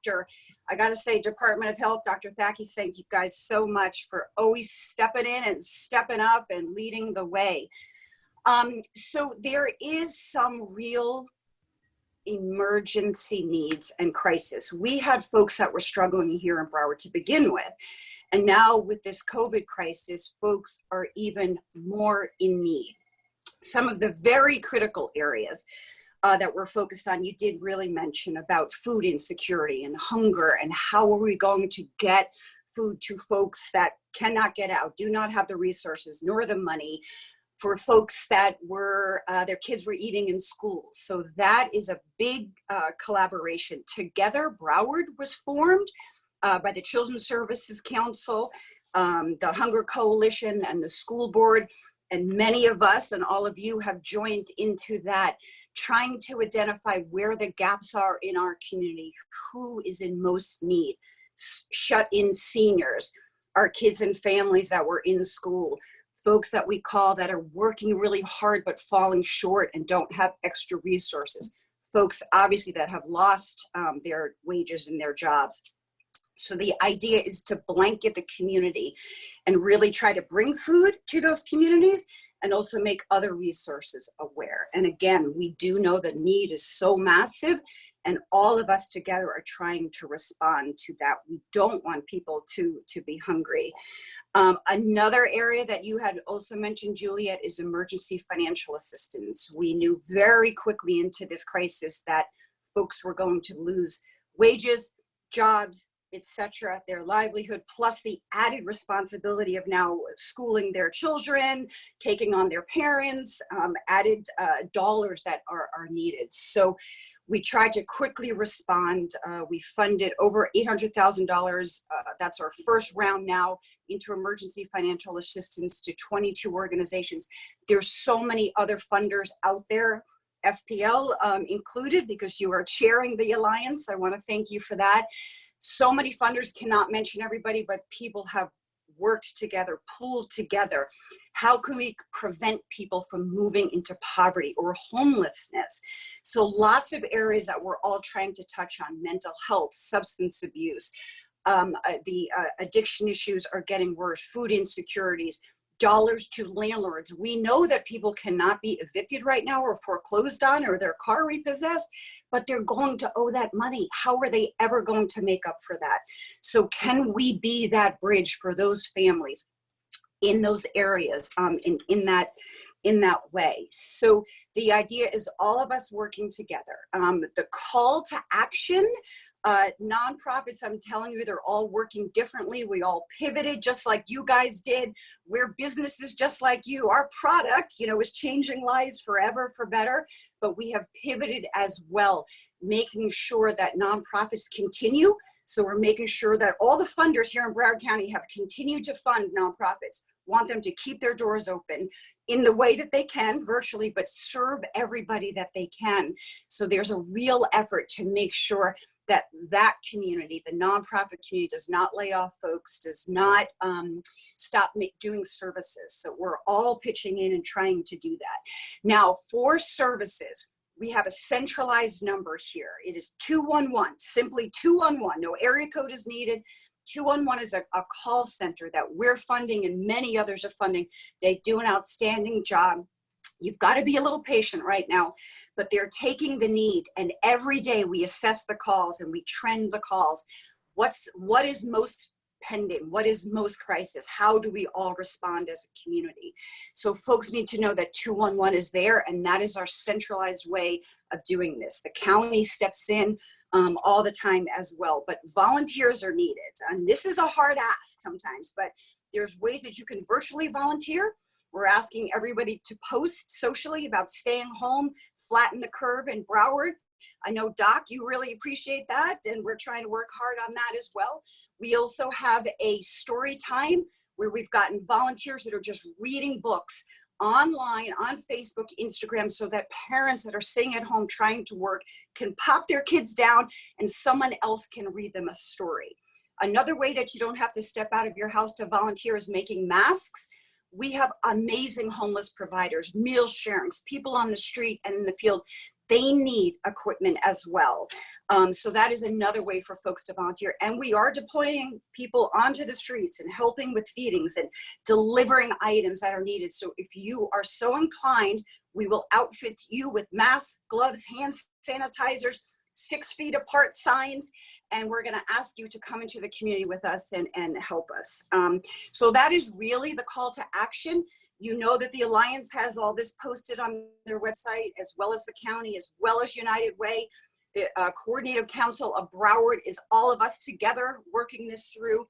gotta say, Department of Health, Dr. Thackey, thank you guys so much for always stepping in and stepping up and leading the way. So there is some real emergency needs and crisis. We had folks that were struggling here in Broward to begin with. And now with this COVID crisis, folks are even more in need. Some of the very critical areas, that we're focused on. You did really mention about food insecurity and hunger, and how are we going to get food to folks that cannot get out, do not have the resources nor the money, for folks that were, their kids were eating in schools. So that is a big collaboration. Together, Broward was formed by the Children's Services Council, the Hunger Coalition, and the school board. And many of us and all of you have joined into that, trying to identify where the gaps are in our community, who is in most need, shut-in seniors, our kids and families that were in school, folks that we call that are working really hard but falling short and don't have extra resources, folks obviously that have lost their wages and their jobs. So the idea is to blanket the community and really try to bring food to those communities and also make other resources aware. And again, we do know the need is so massive, and all of us together are trying to respond to that. We don't want people to be hungry. Another area that you had also mentioned, Juliet, is emergency financial assistance. We knew very quickly into this crisis that folks were going to lose wages, jobs, etc., their livelihood, plus the added responsibility of now schooling their children, taking on their parents, added dollars that are needed. So we tried to quickly respond. We funded over $800,000. That's our first round now into emergency financial assistance to 22 organizations. There's so many other funders out there, FPL included, because you are chairing the Alliance. I want to thank you for that. So many funders, cannot mention everybody, but people have worked together, pooled together. How can we prevent people from moving into poverty or homelessness? So lots of areas that we're all trying to touch on: mental health, substance abuse, the addiction issues are getting worse, food insecurities, dollars to landlords. We know that people cannot be evicted right now or foreclosed on or their car repossessed, but they're going to owe that money. How are they ever going to make up for that? So can we be that bridge for those families in those areas, in that way? So the idea is all of us working together. The call to action, nonprofits, I'm telling you, they're all working differently. We all pivoted just like you guys did. We're businesses just like you. Our product, is changing lives forever for better, but we have pivoted as well, making sure that nonprofits continue. So we're making sure that all the funders here in Broward County have continued to fund nonprofits, want them to keep their doors open in the way that they can virtually, but serve everybody that they can. So there's a real effort to make sure that that community, the nonprofit community, does not lay off folks, does not stop doing services. So we're all pitching in and trying to do that. Now, for services, we have a centralized number here. It is 211, simply 211. No area code is needed. 211 is a call center that we're funding and many others are funding. They do an outstanding job. You've got to be a little patient right now, but they're taking the need, and every day we assess the calls and we trend the calls. What is most pending? What is most crisis? How do we all respond as a community? So folks need to know that 211 is there, and that is our centralized way of doing this. The county steps in all the time as well, but volunteers are needed. And this is a hard ask sometimes, but there's ways that you can virtually volunteer. We're asking everybody to post socially about staying home, flatten the curve in Broward. I know, Doc, you really appreciate that, and we're trying to work hard on that as well. We also have a story time where we've gotten volunteers that are just reading books online, on Facebook, Instagram, so that parents that are sitting at home trying to work can pop their kids down and someone else can read them a story. Another way that you don't have to step out of your house to volunteer is making masks. We have amazing homeless providers, meal sharings, people on the street and in the field. They need equipment as well. So that is another way for folks to volunteer. And we are deploying people onto the streets and helping with feedings and delivering items that are needed. So if you are so inclined, we will outfit you with masks, gloves, hand sanitizers, 6 feet apart signs, and we're going to ask you to come into the community with us and help us. So that is really the call to action. You know that the Alliance has all this posted on their website, as well as the county, as well as United Way. The Coordinative Council of Broward is all of us together working this through.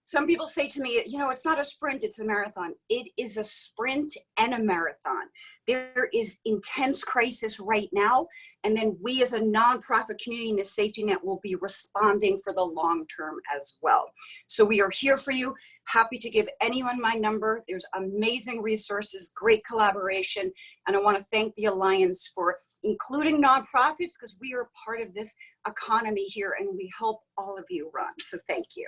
Some people say to me, you know, it's not a sprint, it's a marathon. It is a sprint and a marathon. There is intense crisis right now. And then we as a nonprofit community in the safety net will be responding for the long term as well. So we are here for you. Happy to give anyone my number. There's amazing resources, great collaboration. And I want to thank the Alliance for including nonprofits, because we are part of this economy here and we help all of you run. So thank you.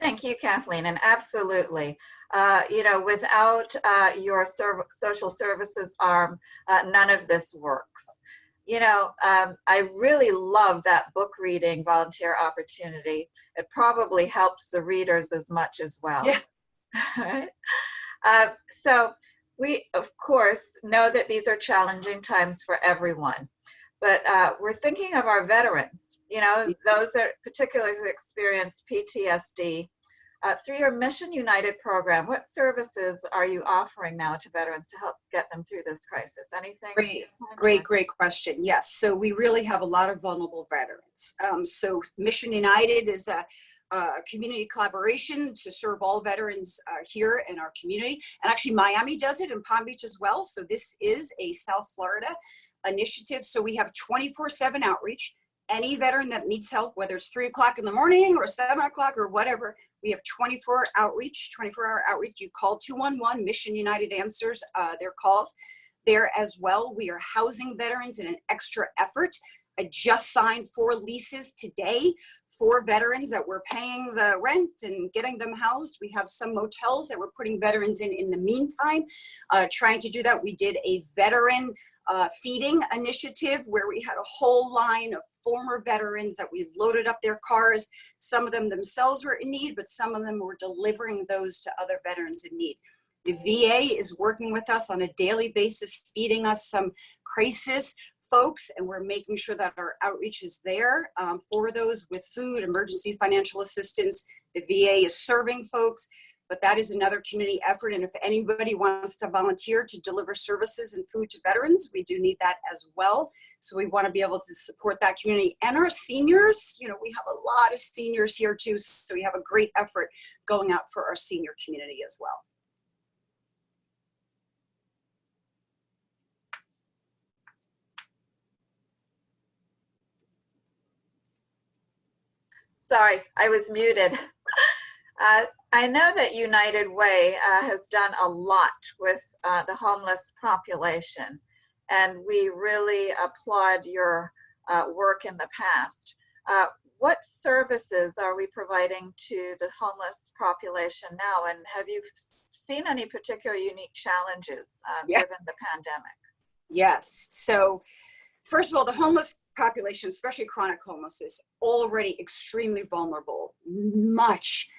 Thank you, Kathleen, and absolutely. You know, without your social services arm, none of this works. You know, I really love that book reading volunteer opportunity. It probably helps the readers as much as well. Yeah. So we, of course, know that these are challenging times for everyone, but we're thinking of our veterans, you know, those that particularly who experience PTSD. Through your Mission United program, what services are you offering now to veterans to help get them through this crisis? Anything? Great question. Yes, so we really have a lot of vulnerable veterans. So Mission United is a community collaboration to serve all veterans here in our community. And actually Miami does it and Palm Beach as well. So this is a South Florida initiative. So we have 24/7 outreach. Any veteran that needs help, whether it's 3 o'clock in the morning or 7 o'clock or whatever, we have 24-hour outreach. You call 211, Mission United answers their calls there as well. We are housing veterans in an extra effort. I just signed 4 leases today for veterans that we're paying the rent and getting them housed. We have some motels that we're putting veterans in the meantime, trying to do that. We did a veteran feeding initiative where we had a whole line of former veterans that we loaded up their cars. Some of them themselves were in need, but some of them were delivering those to other veterans in need. The VA is working with us on a daily basis, feeding us some crisis folks, and we're making sure that our outreach is there for those with food, emergency financial assistance. The VA is serving folks. But that is another community effort. And if anybody wants to volunteer to deliver services and food to veterans, we do need that as well. So we want to be able to support that community. And our seniors, you know, we have a lot of seniors here too. So we have a great effort going out for our senior community as well. Sorry, I was muted. I know that United Way has done a lot with the homeless population, and we really applaud your work in the past. What services are we providing to the homeless population now, and have you seen any particular unique challenges given the pandemic? Yes. So first of all, the homeless population, especially chronic homeless, is already extremely vulnerable. Much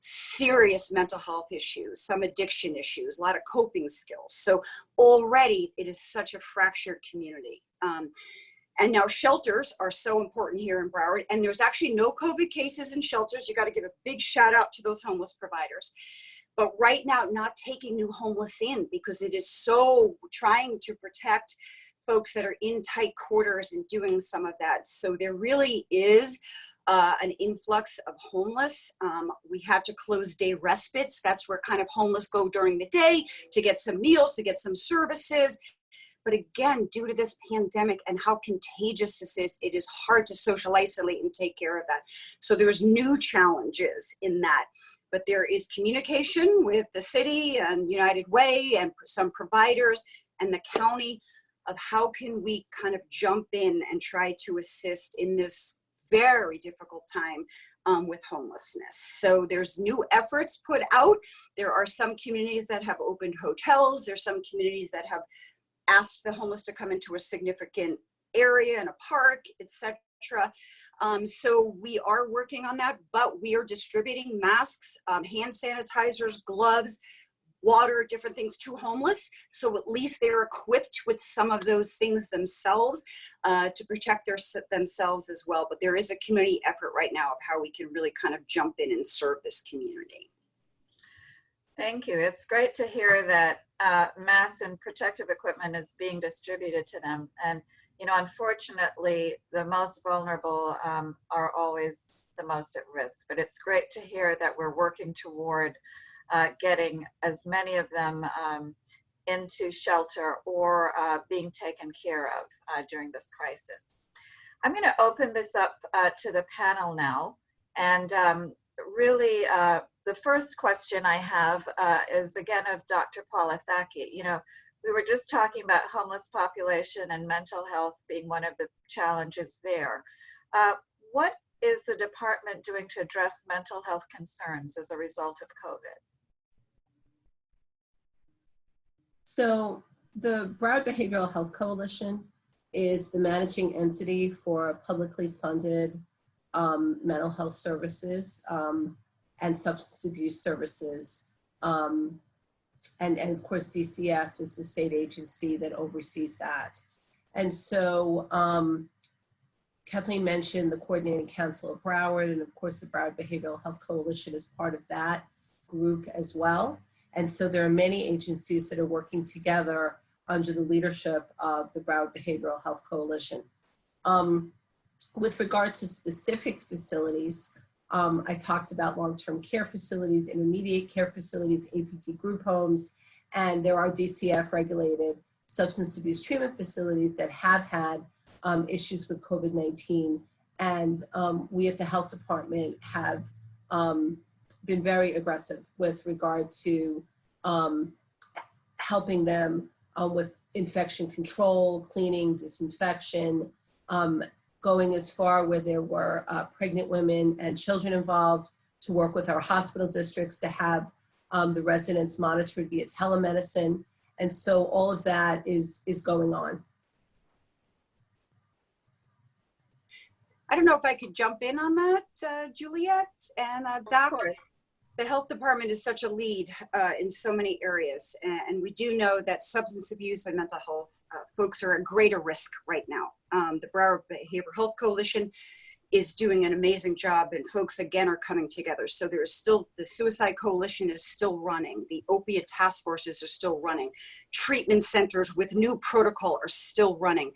serious mental health issues, some addiction issues, a lot of coping skills. So already it is such a fractured community. And now shelters are so important here in Broward, and there's actually no COVID cases in shelters. You got to give a big shout out to those homeless providers. But right now, not taking new homeless in because it is so trying to protect folks that are in tight quarters and doing some of that. So there really is an influx of homeless. We had to close day respites. That's where kind of homeless go during the day to get some meals, to get some services. But again, due to this pandemic and how contagious this is, it is hard to social isolate and take care of that. So there's new challenges in that. But there is communication with the city and United Way and some providers and the county of how can we kind of jump in and try to assist in this very difficult time with homelessness. So there's new efforts put out. There are some communities that have opened hotels. There's some communities that have asked the homeless to come into a significant area in a park, etc. So we are working on that, but we are distributing masks, hand sanitizers, gloves, water, different things to homeless. So at least they're equipped with some of those things themselves to protect themselves as well. But there is a community effort right now of how we can really kind of jump in and serve this community. Thank you. It's great to hear that masks and protective equipment is being distributed to them. And, you know, unfortunately, the most vulnerable are always the most at risk. But it's great to hear that we're working toward getting as many of them into shelter or being taken care of during this crisis. I'm going to open this up to the panel now. And really, the first question I have is again of Dr. Paula Thackey. You know, we were just talking about homeless population and mental health being one of the challenges there. What is the department doing to address mental health concerns as a result of COVID? So the Broward Behavioral Health Coalition is the managing entity for publicly funded mental health services and substance abuse services. And of course, DCF is the state agency that oversees that. And so Kathleen mentioned the Coordinating Council of Broward, and of course the Broward Behavioral Health Coalition is part of that group as well. And so there are many agencies that are working together under the leadership of the Broward Behavioral Health Coalition. With regard to specific facilities, I talked about long-term care facilities, intermediate care facilities, APT group homes, and there are DCF regulated substance abuse treatment facilities that have had issues with COVID-19. And we at the health department have been very aggressive with regard to helping them with infection control, cleaning, disinfection, going as far where there were pregnant women and children involved, to work with our hospital districts to have the residents monitored via telemedicine. And so all of that is going on. I don't know if I could jump in on that, Juliet and Doc. The health department is such a lead in so many areas. And we do know that substance abuse and mental health folks are at greater risk right now. The Broward Behavioral Health Coalition is doing an amazing job, and folks again are coming together. So there's still, the Suicide Coalition is still running. The opiate task forces are still running. Treatment centers with new protocol are still running.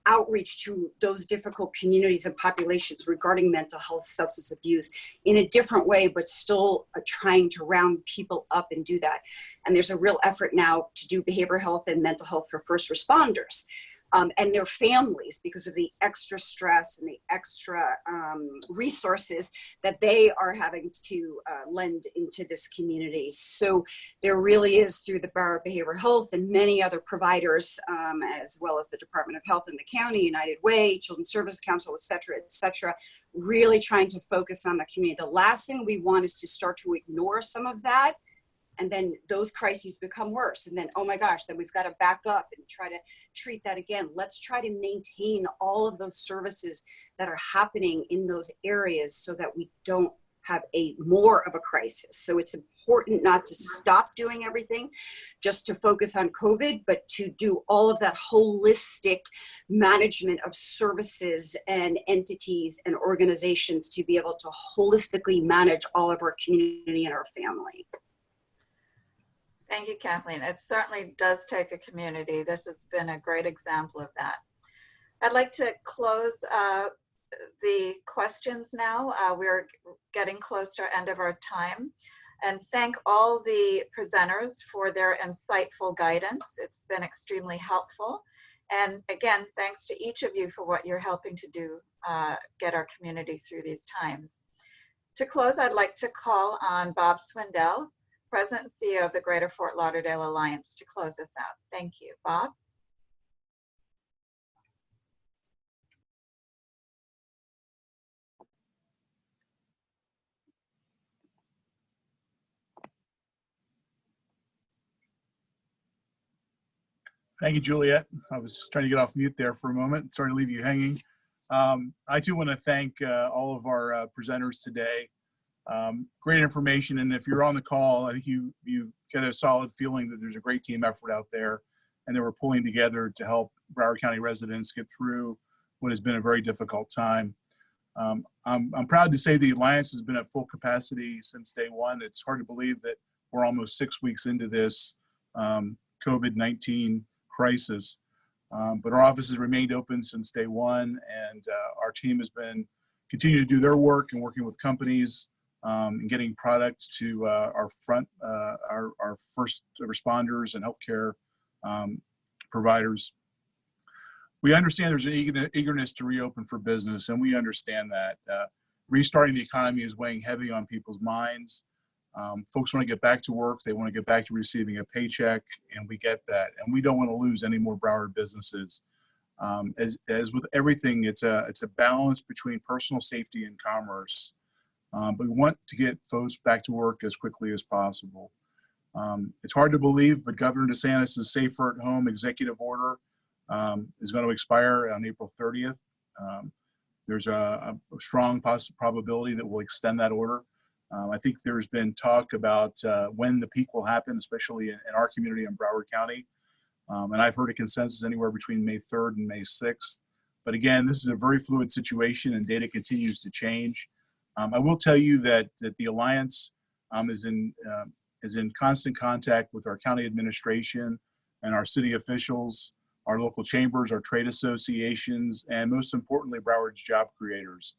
Outreach to those difficult communities and populations regarding mental health, substance abuse in a different way, but still trying to round people up and do that. And there's a real effort now to do behavioral health and mental health for first responders and their families, because of the extra stress and the extra resources that they are having to lend into this community. So there really is, through the Broward Behavioral Health and many other providers, as well as the Department of Health in the county, United Way, Children's Service Council, et cetera, really trying to focus on the community. The last thing we want is to start to ignore some of that, and then those crises become worse. And then, oh my gosh, then we've got to back up and try to treat that again. Let's try to maintain all of those services that are happening in those areas so that we don't have more of a crisis. So it's important not to stop doing everything just to focus on COVID, but to do all of that holistic management of services and entities and organizations to be able to holistically manage all of our community and our family. Thank you, Kathleen. It certainly does take a community. This has been a great example of that. I'd like to close the questions now. We're getting close to our end of our time, and thank all the presenters for their insightful guidance. It's been extremely helpful. And again, thanks to each of you for what you're helping to do, get our community through these times. To close, I'd like to call on Bob Swindell, President and CEO of the Greater Fort Lauderdale Alliance, to close us out. Thank you. Bob? Thank you, Juliet. I was trying to get off mute there for a moment. Sorry to leave you hanging. I too want to thank all of our presenters today. Great information, and if you're on the call, I think you get a solid feeling that there's a great team effort out there, and that we're pulling together to help Broward County residents get through what has been a very difficult time. I'm proud to say the Alliance has been at full capacity since day one. It's hard to believe that we're almost 6 weeks into this COVID-19 crisis, but our office has remained open since day one, and our team has been continuing to do their work and working with companies and getting product to our first responders and healthcare providers. We understand there's an eagerness to reopen for business, and we understand that. Restarting the economy is weighing heavy on people's minds. Folks want to get back to work. They want to get back to receiving a paycheck, and we get that. And we don't want to lose any more Broward businesses. As with everything, it's a balance between personal safety and commerce. But we want to get folks back to work as quickly as possible. It's hard to believe, but Governor DeSantis' Safer at Home executive order is going to expire on April 30th. There's a strong probability that we'll extend that order. I think there's been talk about when the peak will happen, especially in our community in Broward County. And I've heard a consensus anywhere between May 3rd and May 6th. But again, this is a very fluid situation, and data continues to change. I will tell you that the Alliance is in constant contact with our county administration and our city officials, our local chambers, our trade associations, and most importantly, Broward's job creators.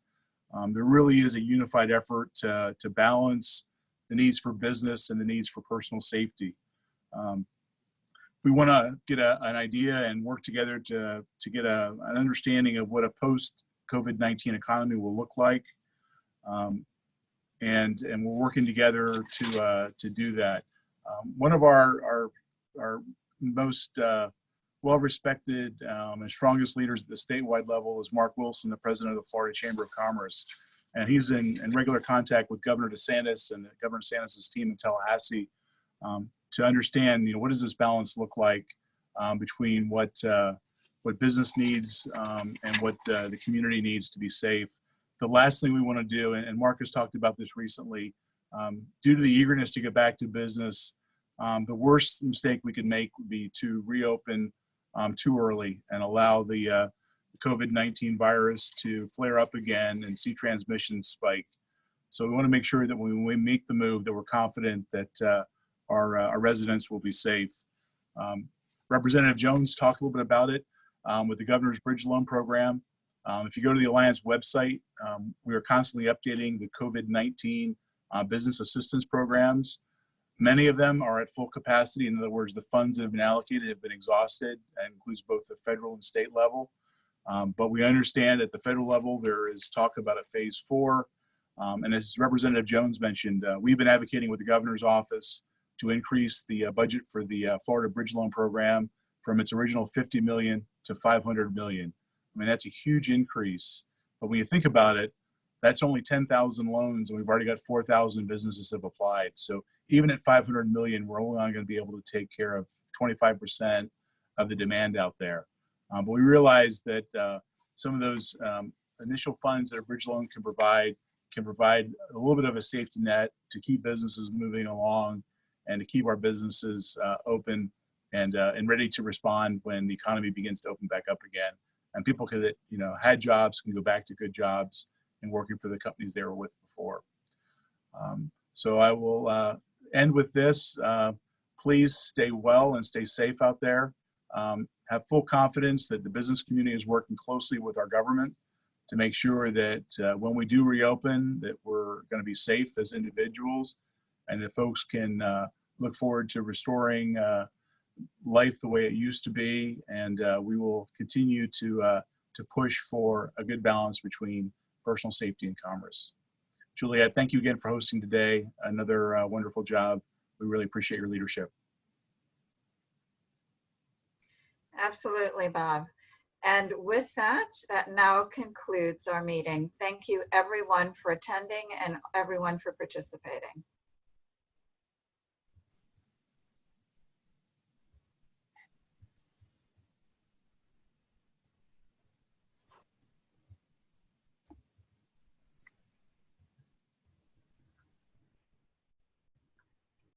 There really is a unified effort to balance the needs for business and the needs for personal safety. We want to get an idea and work together to get an understanding of what a post-COVID-19 economy will look like. And we're working together to do that. One of our most well-respected and strongest leaders at the statewide level is Mark Wilson, the president of the Florida Chamber of Commerce. And he's in regular contact with Governor DeSantis and Governor DeSantis' team in Tallahassee to understand, what does this balance look like between what business needs and what the community needs to be safe. The last thing we want to do, and Mark has talked about this recently, due to the eagerness to get back to business, the worst mistake we could make would be to reopen too early and allow the COVID-19 virus to flare up again and see transmission spike. So we want to make sure that when we make the move, that we're confident that our residents will be safe. Representative Jones talked a little bit about it with the Governor's Bridge Loan Program. If you go to the Alliance website, we are constantly updating the COVID-19 business assistance programs. Many of them are at full capacity. In other words, the funds that have been allocated have been exhausted. That includes both the federal and state level. But we understand at the federal level, there is talk about a phase 4. And as Representative Jones mentioned, we've been advocating with the governor's office to increase the budget for the Florida Bridge Loan Program from its original $50 million to $500 million. I mean, that's a huge increase. But when you think about it, that's only 10,000 loans, and we've already got 4,000 businesses have applied. So even at $500 million, we're only going to be able to take care of 25% of the demand out there. But we realize that some of those initial funds that a bridge loan can provide a little bit of a safety net to keep businesses moving along and to keep our businesses open and ready to respond when the economy begins to open back up again. And people that had jobs can go back to good jobs and working for the companies they were with before. So I will end with this. Please stay well and stay safe out there. Have full confidence that the business community is working closely with our government to make sure that when we do reopen, that we're going to be safe as individuals, and that folks can look forward to restoring life the way it used to be. And we will continue to push for a good balance between personal safety and commerce. Juliet, thank you again for hosting today. Another wonderful job. We really appreciate your leadership. Absolutely, Bob. And with that, that now concludes our meeting. Thank you everyone for attending and everyone for participating.